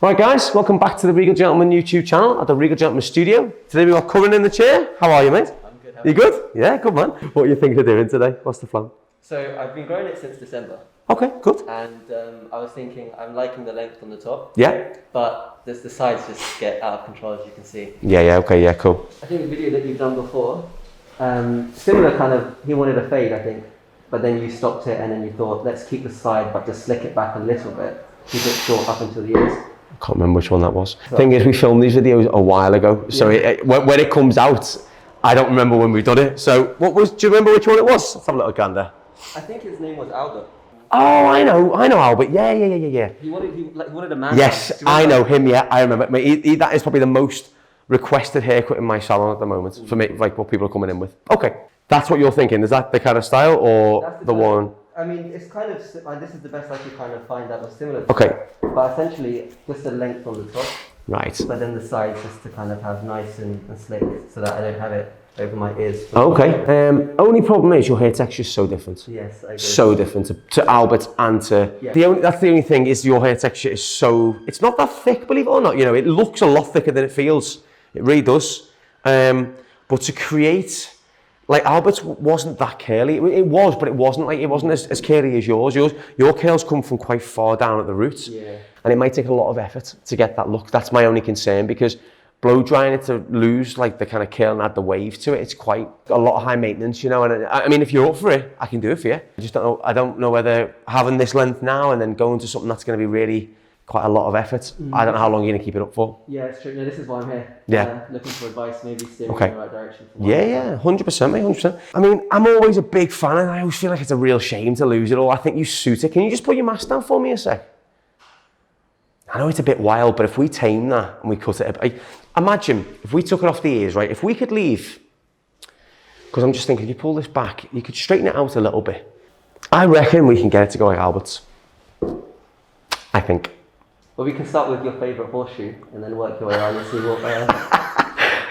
Right guys, welcome back to the Regal Gentleman YouTube channel at the Regal Gentleman studio. Today we've got Karan in the chair. How are you, mate? I'm good. You good? Yeah, good man. What are you thinking of doing today? What's the plan? So I've been growing it since December. Okay, good. And I was thinking, I'm liking the length on the top. Yeah? But the sides just get out of control, as you can see. Yeah, okay, yeah, cool. I think the video that you've done before, similar kind of, he wanted a fade, I think. But then you stopped it and then you thought, let's keep the side, but just slick it back a little bit. Keep it short up until the ears. I can't remember which one that was. The thing is, we filmed these videos a while ago, so when it comes out, I don't remember when we've done it. So, do you remember which one it was? Let's have a little gander. I think his name was Albert. Oh, I know Albert. Yeah. He wanted a man. Yes, I know him. Yeah, I remember. That is probably the most requested haircut in my salon at the moment for me, like what people are coming in with. Okay, that's what you're thinking. Is that the kind of style or the one? I mean, it's kind of, this is the best I could kind of find that was similar to Okay. that. But essentially, just the length on the top. Right. But then the sides just to kind of have nice and slick so that I don't have it over my ears. Okay. Only problem is your hair texture is so different. Yes, I agree. So different to Albert and to... Yeah. That's the only thing is your hair texture is so... It's not that thick, believe it or not. You know, it looks a lot thicker than it feels. It really does. But to create... Like Albert's wasn't that curly. It was, but it wasn't as curly as yours. Your curls come from quite far down at the roots, and it might take a lot of effort to get that look. That's my only concern because blow drying it to lose like the kind of curl and add the wave to it. It's quite a lot of high maintenance, you know. And I mean, if you're up for it, I can do it for you. I just don't know. I don't know whether having this length now and then going to something that's going to be really quite a lot of effort. I don't know how long you're going to keep it up for. Yeah, it's true. No, this is why I'm here. Yeah. Looking for advice, maybe steering in the right direction. Yeah, 100%, mate, 100%. I mean, I'm always a big fan and I always feel like it's a real shame to lose it all. I think you suit it. Can you just put your mask down for me a sec? I know it's a bit wild, but if we tame that and we cut it, imagine if we took it off the ears, right? If we could leave, because I'm just thinking, if you pull this back, you could straighten it out a little bit. I reckon we can get it to go like Albert's. I think. Well, we can start with your favourite horseshoe and then work your way around and see what...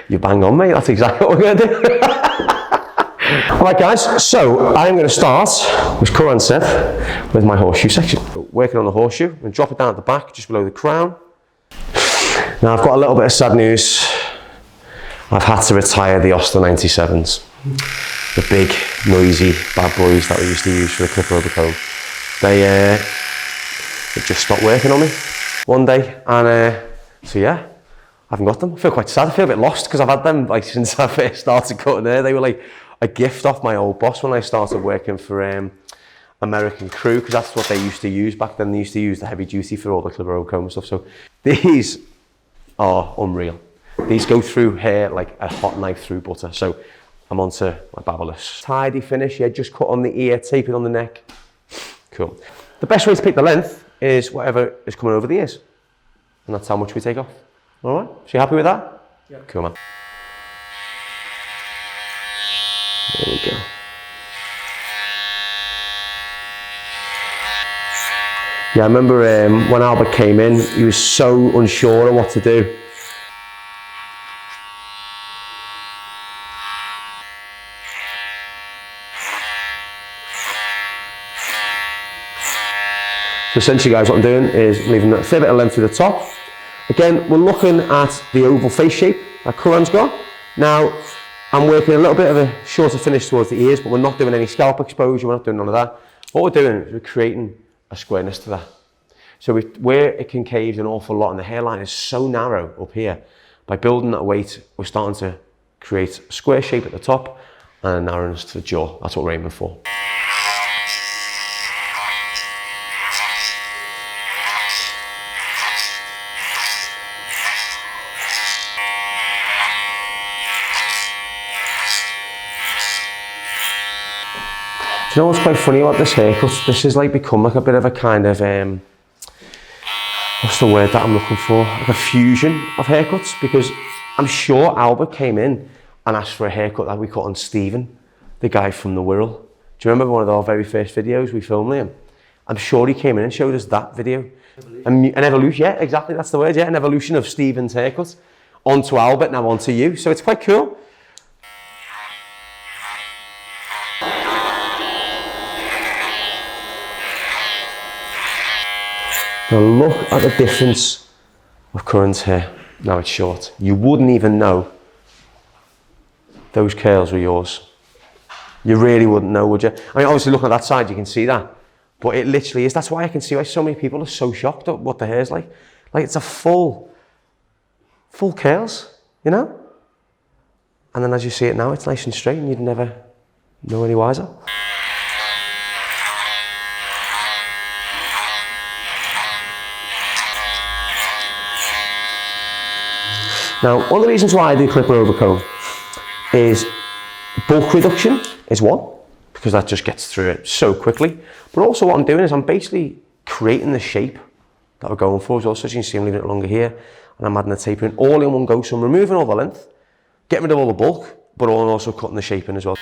You bang on, mate. That's exactly what we're going to do. All right, guys. So I'm going to start, as Karan said, with my horseshoe section. Working on the horseshoe. I'm going to drop it down at the back, just below the crown. Now, I've got a little bit of sad news. I've had to retire the Osler 97s. The big, noisy bad boys that we used to use for the clipper over comb. They just stopped working on me one day, and so yeah, I haven't got them. I feel quite sad. I feel a bit lost because I've had them like since I first started cutting hair. They were like a gift off my old boss when I started working for American Crew, because that's what they used to use back then. They used to use the heavy duty for all the clipper over comb and stuff. So these are unreal. These go through hair like a hot knife through butter. So I'm onto my BARBERS. Tidy finish, yeah, just cut on the ear, tape it on the neck. Cool. The best way to pick the length is whatever is coming over the ears. And that's how much we take off. All right, so you happy with that? Yeah. Cool, man. There we go. Yeah, I remember when Albert came in, he was so unsure of what to do. So essentially, guys, what I'm doing is leaving a fair bit of length through the top. Again, we're looking at the oval face shape that Karan's got. Now, I'm working a little bit of a shorter finish towards the ears, but we're not doing any scalp exposure, we're not doing none of that. What we're doing is we're creating a squareness to that. So where it concaves an awful lot and the hairline is so narrow up here, by building that weight, we're starting to create a square shape at the top and a narrowness to the jaw. That's what we're aiming for. Do you know what's quite funny about this haircut? This has like become like a bit of a kind of, what's the word that I'm looking for? Like a fusion of haircuts, because I'm sure Albert came in and asked for a haircut that we cut on Stephen, the guy from The Whirl. Do you remember one of our very first videos we filmed him? I'm sure he came in and showed us that video. An evolution, yeah, exactly, that's the word, yeah, an evolution of Stephen's haircut onto Albert, now onto you. So it's quite cool. Now look at the difference of Karan's hair. Now it's short. You wouldn't even know those curls were yours. You really wouldn't know, would you? I mean, obviously looking at that side, you can see that. But it literally is. That's why I can see why so many people are so shocked at what the hair's like. Like, it's a full curls, you know? And then as you see it now, it's nice and straight and you'd never know any wiser. Now, one of the reasons why I do clipper over comb is bulk reduction is one, because that just gets through it so quickly. But also what I'm doing is I'm basically creating the shape that we're going for as well. So as you can see, I'm leaving it longer here and I'm adding the tapering all in one go. So I'm removing all the length, getting rid of all the bulk, but also cutting the shape in as well.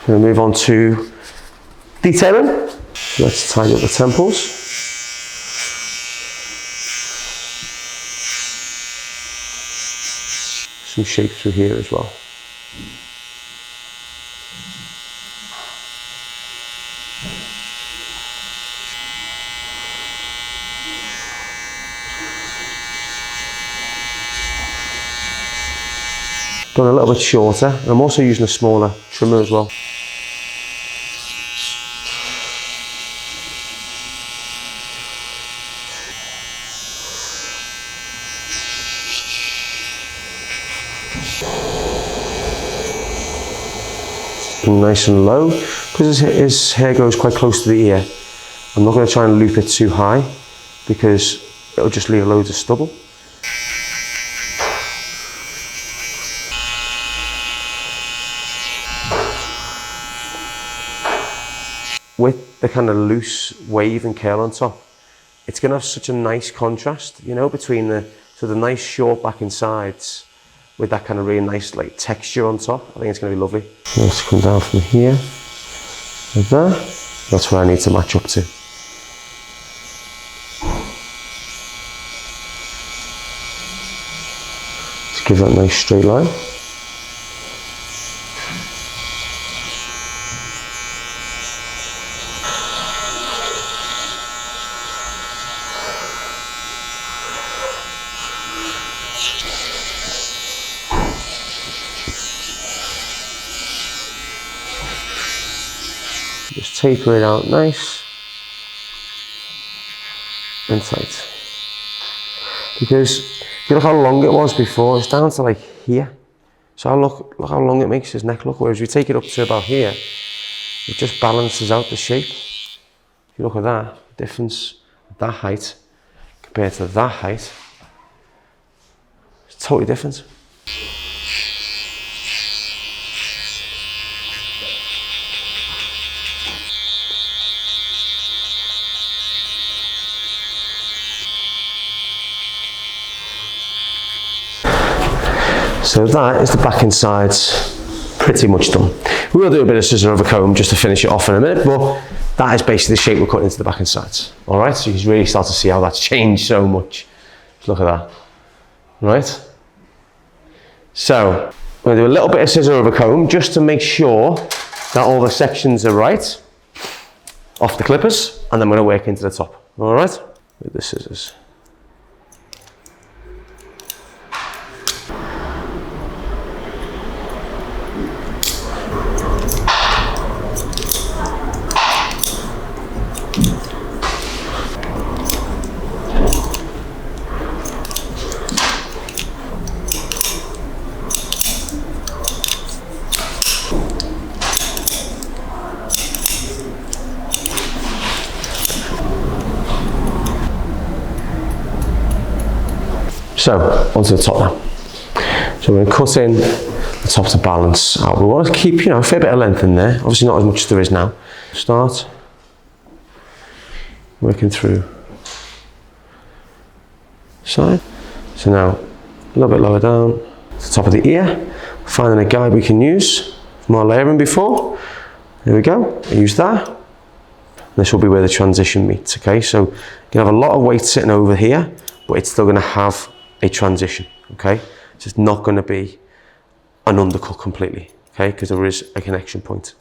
We'll move on to detailing. Let's tidy up the temples. Some shape through here as well. Done a little bit shorter. I'm also using a smaller trimmer as well. Nice and low, because his hair goes quite close to the ear. I'm not going to try and loop it too high because it'll just leave loads of stubble. With the kind of loose wave and curl on top, it's going to have such a nice contrast, you know, between the nice short back and sides with that kind of really nice like texture on top. I think it's going to be lovely. Let's come down from here like that. That's where I need to match up to. Let's give that a nice straight line. Just taper it out nice and tight. Because if you look how long it was before, it's down to like here. So look how long it makes his neck look. Whereas if you take it up to about here, it just balances out the shape. If you look at that, the difference at that height compared to that height, it's totally different. So that is the back and sides pretty much done. We will do a bit of scissor over comb just to finish it off in a minute, but that is basically the shape we're cutting into the back and sides. All right, so you can really start to see how that's changed so much. Just look at that, right? So I'm gonna do a little bit of scissor over comb just to make sure that all the sections are right off the clippers, and then I'm gonna work into the top, all right? With the scissors. So, onto the top now. So we're going to cut in the top to balance out. We want to keep, you know, a fair bit of length in there. Obviously not as much as there is now. Start working through side. So now a little bit lower down to the top of the ear, finding a guide we can use from our layering before. There we go, use that. This will be where the transition meets, okay? So you can have a lot of weight sitting over here, but it's still gonna have a transition, okay? It's just not gonna be an undercut completely, okay? Because there is a connection point.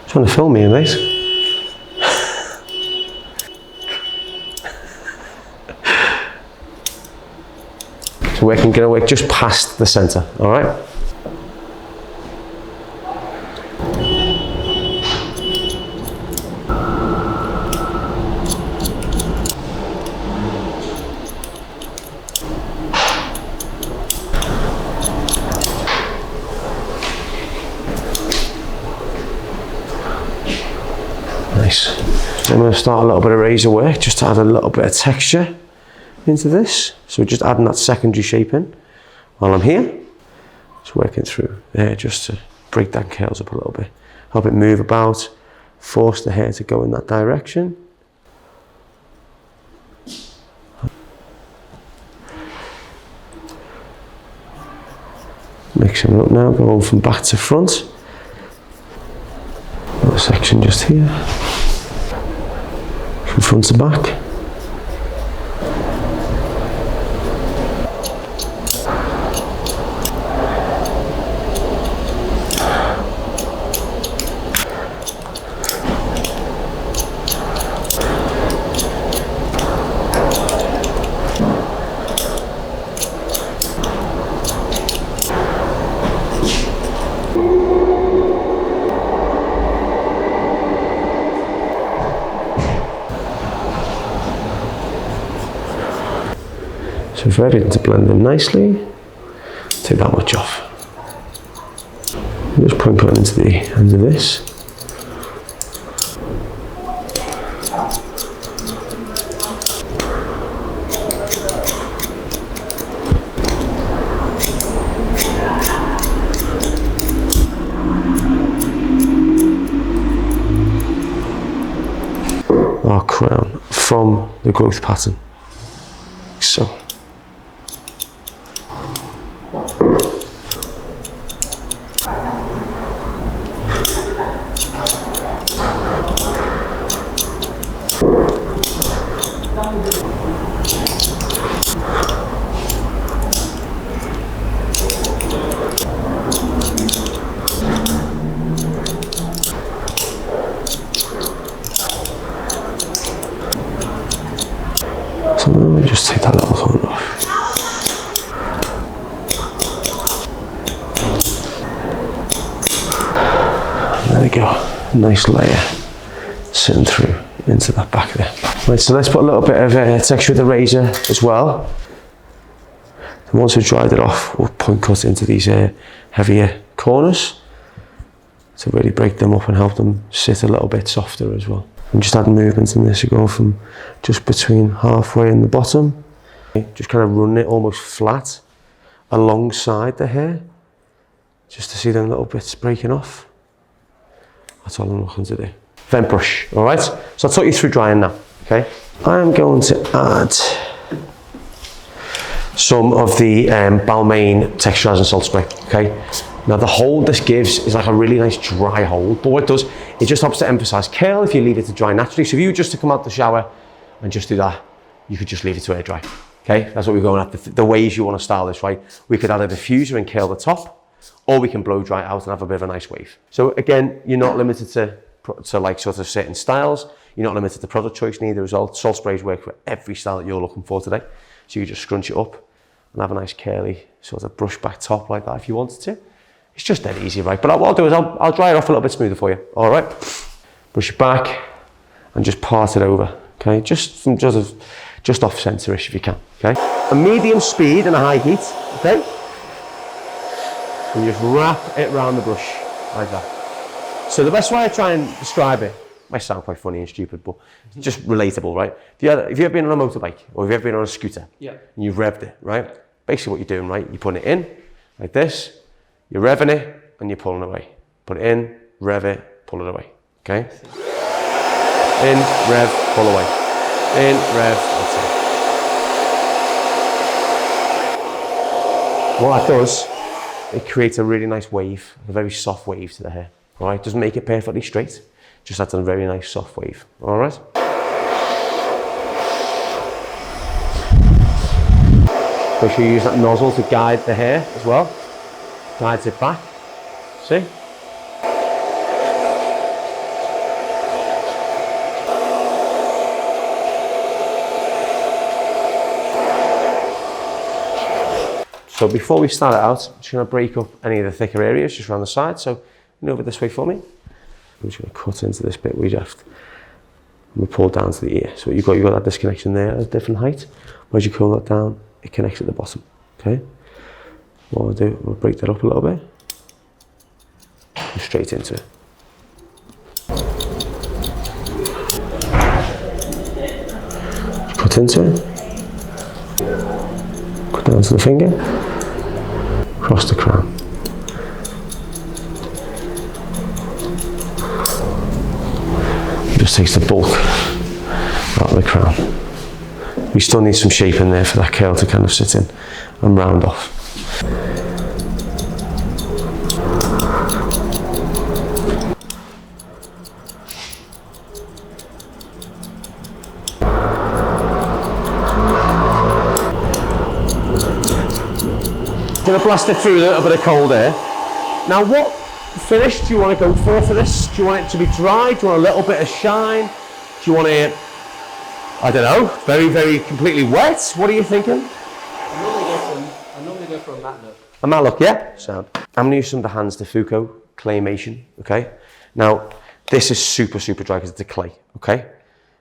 Trying to film me, mate. So we're going to work just past the center, all right? Nice. So I'm going to start a little bit of razor work just to add a little bit of texture into this. So we're just adding that secondary shape in while I'm here. Just working through there just to break that curls up a little bit. Help it move about, force the hair to go in that direction. Mixing it up now, going from back to front. Little section just here. From front to back. So for everything to blend them nicely, take that much off. Just point it into the end of this. Our crown from the growth pattern. So. So now we just take that little corner off. There we go, nice layer sitting through into that back there. Right, so let's put a little bit of texture with the razor as well. And once we've dried it off, we'll point cut into these heavier corners to really break them up and help them sit a little bit softer as well. And just add movements in this, you go from just between halfway in the bottom, just kind of run it almost flat alongside the hair, just to see them little bits breaking off. That's all I'm looking to do. Vent brush, all right? So I'll talk you through drying now, okay? I am going to add some of the Balmain texturizing salt spray, okay? Now the hold this gives is like a really nice dry hold, but what it does, it just helps to emphasize curl if you leave it to dry naturally. So if you were just to come out the shower and just do that, you could just leave it to air dry, okay? That's what we're going at, the ways you want to style this, right? We could add a diffuser and curl the top, or we can blow dry it out and have a bit of a nice wave. So again, you're not limited to like sort of certain styles. You're not limited to product choice neither as well. Salt sprays work for every style that you're looking for today. So you just scrunch it up and have a nice curly sort of brush back top like that if you wanted to. It's just that easy, right? But what I'll do is I'll dry it off a little bit smoother for you, all right? Brush it back and just part it over, okay? Just off center-ish if you can, okay? A medium speed and a high heat, okay? And you just wrap it around the brush like that. So the best way I try and describe it, might sound quite funny and stupid, but it's just relatable, right? If you've ever been on a motorbike or if you've ever been on a scooter, and you've revved it, right? basically what you're doing, right? You're putting it in like this, you're revving it, and you're pulling away. Put it in, rev it, pull it away. Okay? In, rev, pull away. In, rev, that's it. What that does, it creates a really nice wave, a very soft wave to the hair. All right? Doesn't make it perfectly straight, just adds a very nice soft wave. All right? Make sure you use that nozzle to guide the hair as well. Guides it back. See? So before we start it out, I'm just going to break up any of the thicker areas just around the side. So over this way for me. I'm just going to cut into this bit we left. And we pull down to the ear. So you've got that disconnection there at a different height. As you pull that down, it connects at the bottom. Okay. What I'll do, I'll break that up a little bit. And straight into it. Cut into it. Cut down to the finger. Across the crown. Just takes the bulk out of the crown. We still need some shape in there for that curl to kind of sit in and round off. Gonna blast it through a little bit of cold air. Now what finish do you want to go for this? Do you want it to be dry? Do you want a little bit of shine? Do you want it, I don't know, very, very completely wet? What are you thinking? I normally go for a matte look. A matte look, yeah? Sound. I'm gonna use some of the Hands de Foucault claymation, okay? Now, this is super, super dry because it's a clay, okay?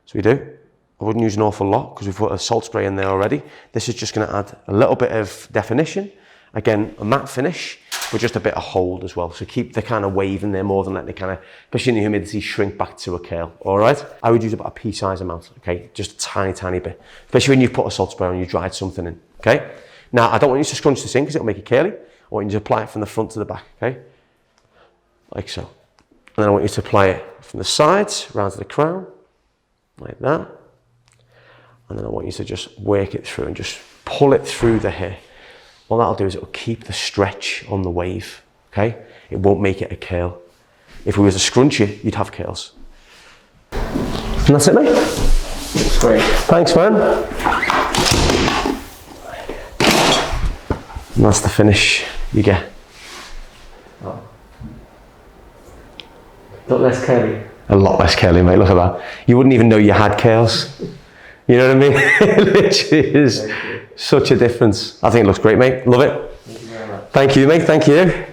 So we do. I wouldn't use an awful lot because we've put a salt spray in there already. This is just gonna add a little bit of definition. Again, a matte finish, but just a bit of hold as well. So keep the kind of wave in there more than letting it kind of, especially in the humidity, shrink back to a curl, all right? I would use about a pea-size amount, okay? Just a tiny, tiny bit. Especially when you've put a salt spray on, you dried something in, okay? Now, I don't want you to scrunch this in because it'll make it curly. I want you to apply it from the front to the back, okay? Like so. And then I want you to apply it from the sides, round to the crown, like that. And then I want you to just work it through and just pull it through the hair. What that'll do is it'll keep the stretch on the wave, okay? It won't make it a curl. If we were to scrunch it, you'd have curls. And that's it, mate. Looks great. Thanks, man. And that's the finish you get. Oh. A lot less curly. A lot less curly, mate. Look at that. You wouldn't even know you had curls. You know what I mean? It literally is such a difference. I think it looks great, mate. Love it. Thank you very much. Thank you, mate. Thank you.